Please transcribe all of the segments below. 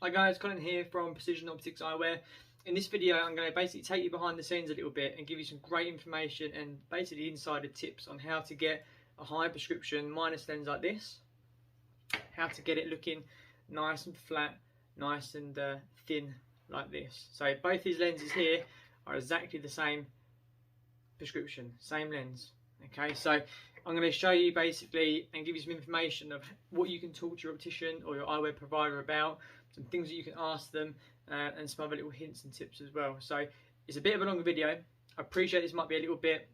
Hi guys, Colin here from Precision Optics Eyewear. In this video I'm going to basically take you behind the scenes a little bit and give you some great information and basically insider tips on how to get a high prescription minus lens like this. How to get it looking nice and flat, nice and thin like this. So both these lenses here are exactly the same prescription, same lens. Okay, so I'm going to show you basically and give you some information of what you can talk to your optician or your eyewear provider about, some things that you can ask them, and some other little hints and tips as well. So it's a bit of a longer video. I appreciate this might be a little bit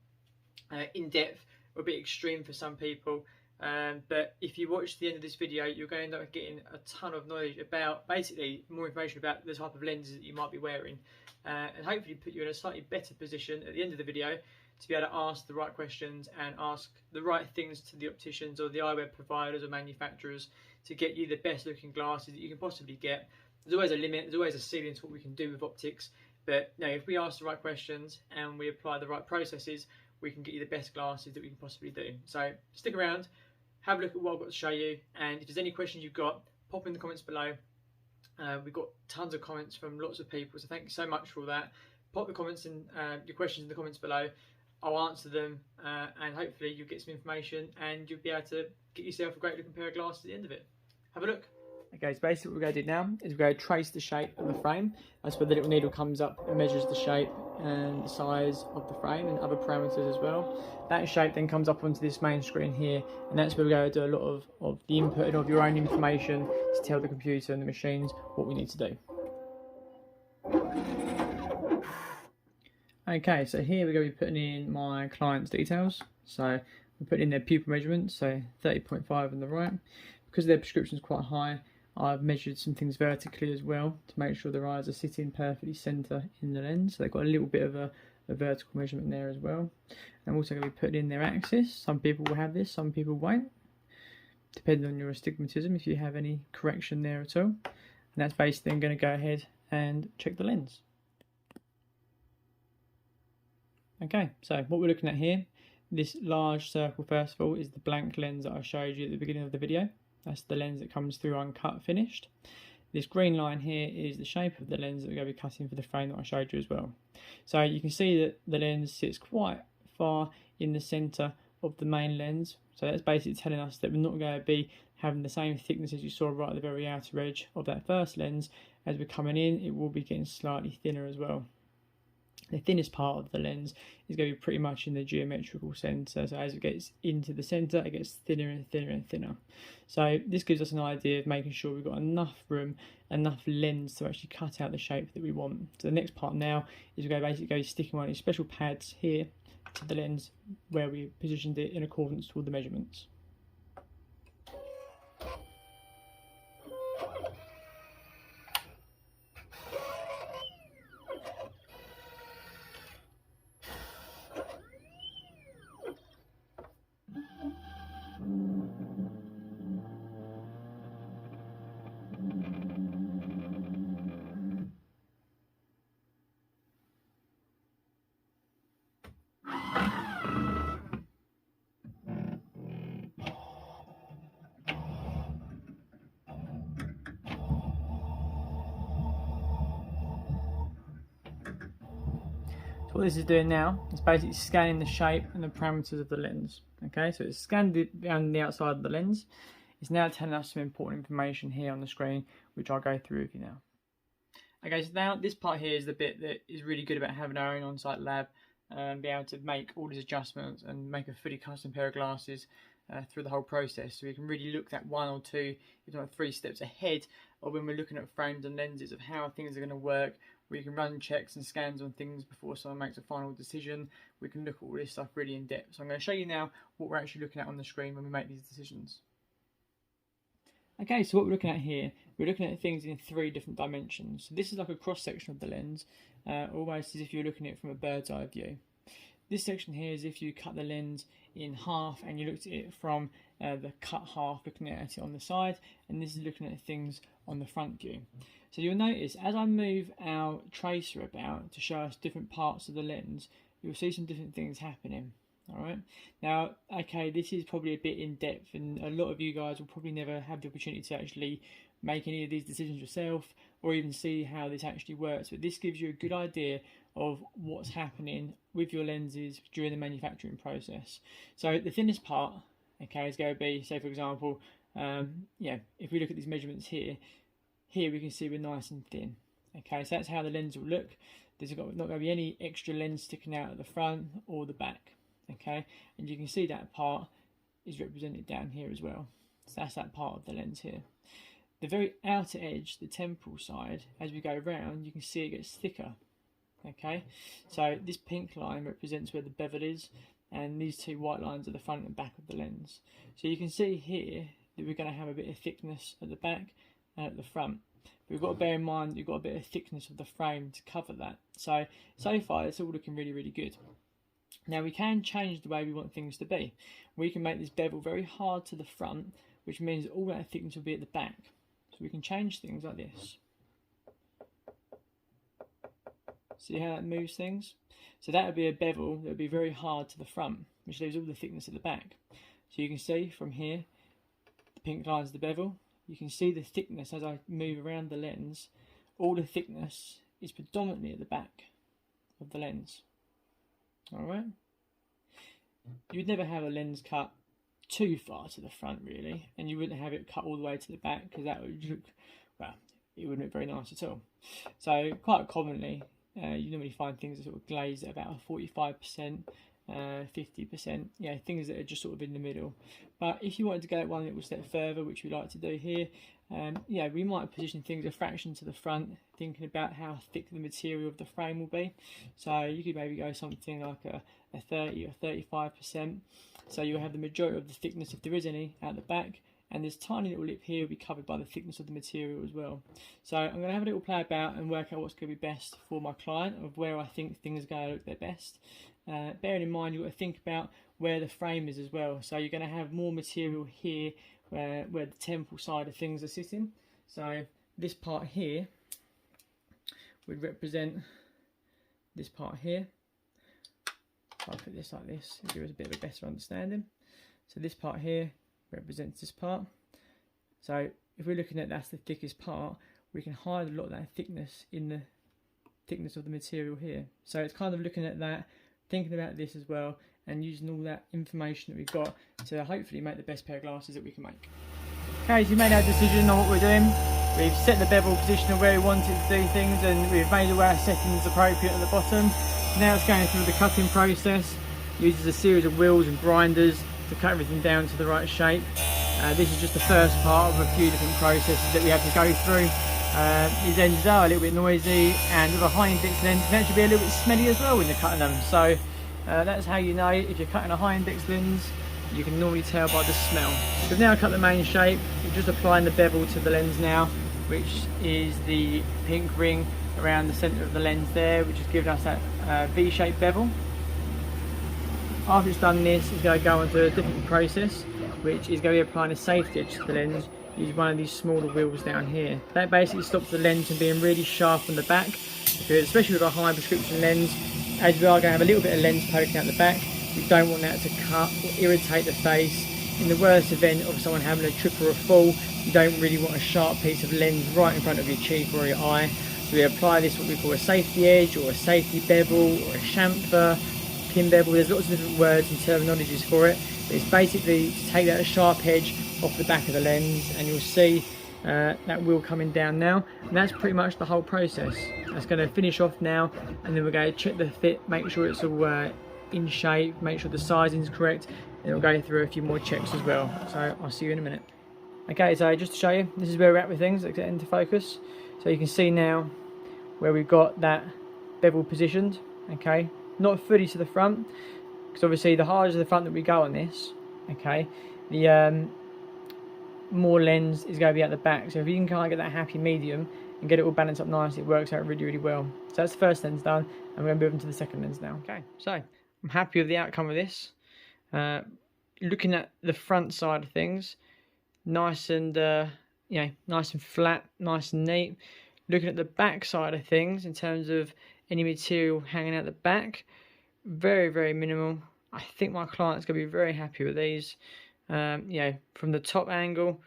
in-depth or a bit extreme for some people, but if you watch the end of this video you're going to end up getting a ton of knowledge about, basically more information about the type of lenses that you might be wearing, and hopefully put you in a slightly better position at the end of the video to be able to ask the right questions and ask the right things to the opticians or the eyewear providers or manufacturers to get you the best looking glasses that you can possibly get. There's always a limit, there's always a ceiling to what we can do with optics, but you know, if we ask the right questions and we apply the right processes, we can get you the best glasses that we can possibly do. So stick around, have a look at what I've got to show you, and if there's any questions you've got, pop in the comments below. We've got tons of comments from lots of people, so thank you so much for all that. Pop the comments and your questions in the comments below. I'll answer them, and hopefully you'll get some information and you'll be able to get yourself a great looking pair of glasses at the end of it. Have a look. Okay, so basically what we're going to do now is we're going to trace the shape of the frame. That's where the little needle comes up and measures the shape and the size of the frame and other parameters as well. That shape then comes up onto this main screen here, and that's where we're going to do a lot of the input of your own information to tell the computer and the machines what we need to do. Okay, so here we're going to be putting in my client's details. So we're putting in their pupil measurements, so 30.5 on the right. Because their prescription is quite high, I've measured some things vertically as well to make sure their eyes are sitting perfectly centre in the lens. So they've got a little bit of a vertical measurement there as well. I'm also going to be putting in their axis. Some people will have this, some people won't, depending on your astigmatism, if you have any correction there at all. And that's basically then going to go ahead and check the lens. Okay, so what we're looking at here, this large circle first of all is the blank lens that I showed you at the beginning of the video. That's the lens that comes through uncut finished. This green line here is the shape of the lens that we're going to be cutting for the frame that I showed you as well. So you can see that the lens sits quite far in the centre of the main lens. So that's basically telling us that we're not going to be having the same thickness as you saw right at the very outer edge of that first lens. As we're coming in, it will be getting slightly thinner as well. The thinnest part of the lens is going to be pretty much in the geometrical centre, so as it gets into the centre it gets thinner and thinner and thinner. So this gives us an idea of making sure we've got enough room, enough lens to actually cut out the shape that we want. So the next part now is we're going to basically go sticking one of these special pads here to the lens where we positioned it in accordance with the measurements. What this is doing now is basically scanning the shape and the parameters of the lens. Okay, so it's scanned it around the outside of the lens. It's now telling us some important information here on the screen, which I'll go through with you now. Okay, so now this part here is the bit that is really good about having our own on-site lab and be able to make all these adjustments and make a fully custom pair of glasses through the whole process. So we can really look at 1 or 2, if not 3 steps ahead of when we're looking at frames and lenses of how things are going to work. We can run checks and scans on things before someone makes a final decision. We can look at all this stuff really in depth. So I'm going to show you now what we're actually looking at on the screen when we make these decisions. Okay, so what we're looking at here, we're looking at things in 3 different dimensions. So this is like a cross section of the lens, almost as if you're looking at it from a bird's eye view. This section here is if you cut the lens in half and you looked at it from the cut half, looking at it on the side, and this is looking at things on the front view. So you'll notice as I move our tracer about to show us different parts of the lens, you'll see some different things happening. All right. Now, okay, this is probably a bit in depth, and a lot of you guys will probably never have the opportunity to actually make any of these decisions yourself, or even see how this actually works. But this gives you a good idea of what's happening with your lenses during the manufacturing process. So the thinnest part, okay, is going to be, say for example, yeah, if we look at these measurements here we can see we're nice and thin. Okay, so that's how the lens will look. There's not going to be any extra lens sticking out at the front or the back. Okay, and you can see that part is represented down here as well. So that's that part of the lens here. The very outer edge, the temporal side, as we go around, you can see it gets thicker. Okay, so this pink line represents where the bevel is, and these two white lines are the front and back of the lens. So you can see here that we're going to have a bit of thickness at the back and at the front. But we've got to bear in mind that you've got a bit of thickness of the frame to cover that. So far it's all looking really, really good. Now we can change the way we want things to be. We can make this bevel very hard to the front, which means all that thickness will be at the back. So we can change things like this. See how that moves things? So that would be a bevel that would be very hard to the front, which leaves all the thickness at the back. So you can see from here, the pink line is the bevel. You can see the thickness as I move around the lens. All the thickness is predominantly at the back of the lens. Alright, you would never have a lens cut too far to the front really, and you wouldn't have it cut all the way to the back, because that would look, well, it wouldn't look very nice at all. So quite commonly you normally find things that sort of glaze at about 45%, 50%, yeah, things that are just sort of in the middle. But if you wanted to go one little step further, which we like to do here, yeah, we might position things a fraction to the front, thinking about how thick the material of the frame will be. So you could maybe go something like a 30 or 35%. So you'll have the majority of the thickness, if there is any, out the back, and this tiny little lip here will be covered by the thickness of the material as well. So I'm going to have a little play about and work out what's going to be best for my client, of where I think things are going to look their best. Bearing in mind, you've got to think about where the frame is as well. So you're going to have more material here where the temporal side of things are sitting. So this part here would represent this part here. If I put this like this, it'll give us a bit of a better understanding. So this part here represents this part. So if we're looking at that's the thickest part, we can hide a lot of that thickness in the thickness of the material here. So it's kind of looking at that, thinking about this as well, and using all that information that we've got to hopefully make the best pair of glasses that we can make. Okay, so we made our decision on what we're doing. We've set the bevel position of where we wanted to do things, and we've made all our settings appropriate at the bottom. Now it's going through the cutting process. Uses a series of wheels and grinders to cut everything down to the right shape. This is just the first part of a few different processes that we have to go through. These lenses are a little bit noisy, and with a high index lens it can actually be a little bit smelly as well when you're cutting them. So that's how you know if you're cutting a high index lens. You can normally tell by the smell. We've now cut the main shape. We're just applying the bevel to the lens now, which is the pink ring around the centre of the lens there, which has given us that V-shaped bevel. After it's done this, it's going to go on to a different process, which is going to be applying a safety edge to the lens. Use one of these smaller wheels down here. That basically stops the lens from being really sharp on the back, because especially with a high prescription lens, as we are going to have a little bit of lens poking out the back, we don't want that to cut or irritate the face. In the worst event of someone having a trip or a fall, you don't really want a sharp piece of lens right in front of your cheek or your eye. So we apply this, what we call a safety edge, or a safety bevel, or a chamfer, pin bevel. There's lots of different words and terminologies for it. But it's basically to take that sharp edge off the back of the lens, and you'll see that wheel coming down now. And that's pretty much the whole process. That's going to finish off now, and then we're going to check the fit, make sure it's all in shape, make sure the sizing is correct, and we'll go through a few more checks as well. So I'll see you in a minute. Okay, so just to show you, this is where we're at with things. Let's get into focus. So you can see now where we've got that bevel positioned. Okay, not fully to the front, because obviously the harder to the front that we go on this, okay, the more lens is going to be at the back. So if you can kind of get that happy medium and get it all balanced up nicely, it works out really, really well. So that's the first lens done, and we're going to move into the second lens now. Okay, so I'm happy with the outcome of this. Looking at the front side of things, nice and nice and flat, nice and neat. Looking at the back side of things, in terms of any material hanging out the back, very, very minimal. I think my client's going to be very happy with these. You know, from the top angle,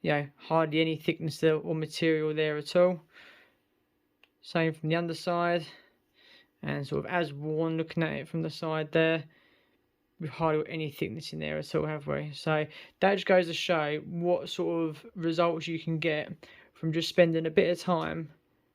you know, hardly any thickness there or material there at all. Same from the underside, and sort of as worn, looking at it from the side there, we've hardly got any thickness in there at all, have we? So that just goes to show what sort of results you can get from just spending a bit of time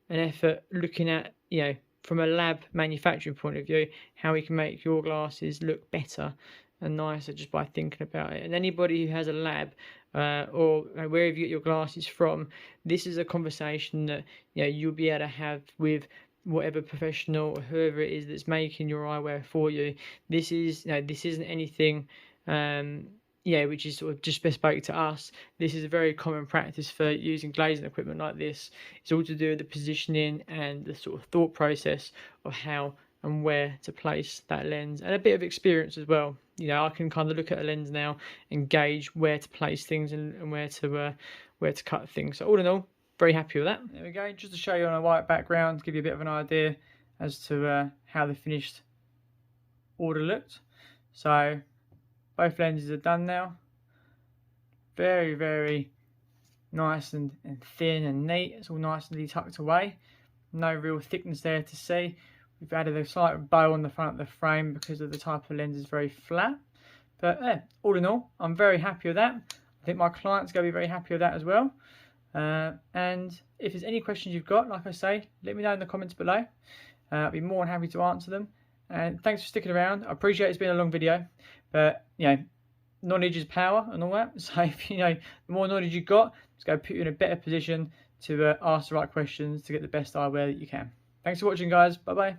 and effort looking at, you know, from a lab manufacturing point of view, how we can make your glasses look better and nicer just by thinking about it. And anybody who has a lab or wherever you get your glasses from, this is a conversation that, you know, you'll be able to have with whatever professional or whoever it is that's making your eyewear for you. This is, you know, this isn't anything yeah, which is sort of just bespoke to us. This is a very common practice for using glazing equipment like this. It's all to do with the positioning and the sort of thought process of how and where to place that lens, and a bit of experience as well. You know, I can kind of look at a lens now and gauge where to place things and where to cut things. So all in all, very happy with that. There we go, just to show you on a white background, give you a bit of an idea as to how the finished order looked. So both lenses are done now. Very, very nice and thin and neat. It's all nicely tucked away. No real thickness there to see. We've added a slight bow on the front of the frame because of the type of lens is very flat. But yeah, all in all, I'm very happy with that. I think my client's going to be very happy with that as well. And if there's any questions you've got, like I say, let me know in the comments below. I'll be more than happy to answer them. And thanks for sticking around. I appreciate it's been a long video, but you know, knowledge is power and all that. So if you know, the more knowledge you've got, it's going to put you in a better position to ask the right questions to get the best eyewear that you can. Thanks for watching, guys. Bye bye.